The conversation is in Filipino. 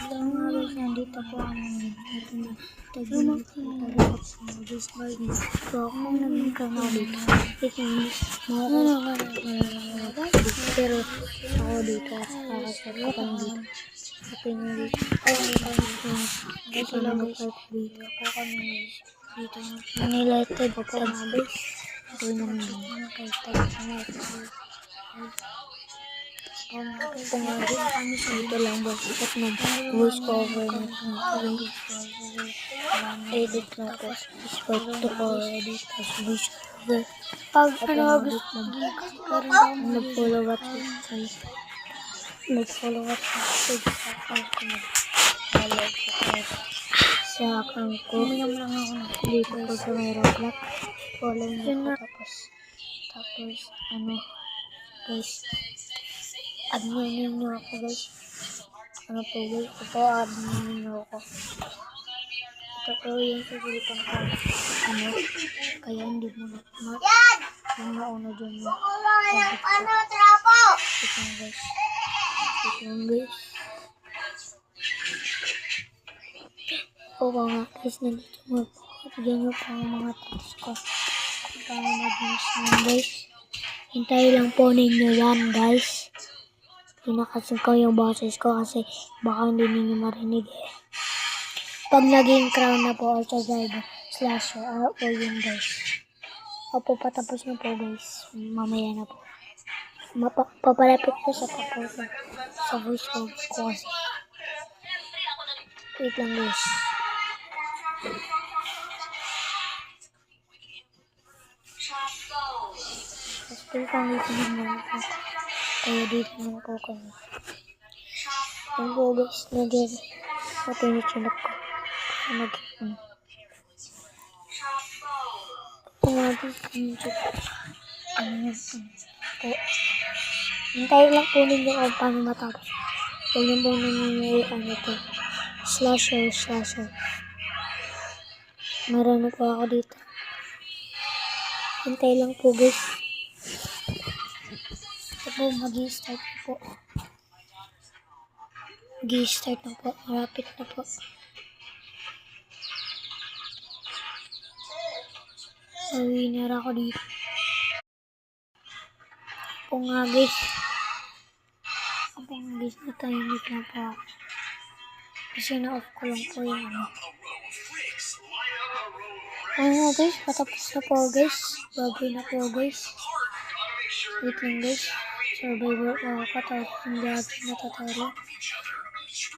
guys, nandito po kami. Ito na, tagilid po talaga po. Guys, so ako naging kanaw dito. Ito yung pero ako dito sa kakasarap ko dito. Ito yung dito. Ito na mag-park dito. Ako kami dito. Manilated po po mga guys. Ito naman yung dito lang boss at nag-voice cover na edit na po export to already tapos voice cover pag ano gusto mag-follow at sa account ko dito po sa may Roblox follow nyo po tapos ano guys admin nyo ako guys. Ano po guys? Ito admin nyo ako. Ito po yung sasilipan ko. Ano? Kaya hindi mo na yung nauna dyan yung pagkat ko. Ito yung guys. Ito yung guys. O mga guys, nandito mo po. Bigyan nyo po ang mga tips ko. Kung paano mag-use nyo guys. Hintayin lang po ninyo yan guys. Pinakasin ko yung boses ko kasi baka hindi ninyo marinig eh. Pag naging crown na po also driver slasher po yun guys. Opo, patapos na po guys. Mamaya na po. Papalapit po sa tapusin sa voice ko kasi. Wait lang guys. Tapos pinakang dito naman po. Kaya dito naman po kami. Ang po guys, nag-tinitsunak ko. Ano yan po. Hintayin lang po ninyo kung paano matapos. Huwag nyo po ninyo ano po. Slasher. Marami po ako dito. Hintayin lang po guys. Ito po, mag-i-start na po. Mag-i-start na po. Malapit na po. So, winner ako dito. Po nga guys. Natahimik na po ako. Kasi na-off ko lang po yung ano. Nga guys, patapos na po guys. Bagay na po guys. Wait lang guys. Survivor po ako tapos hindi ako natatalo.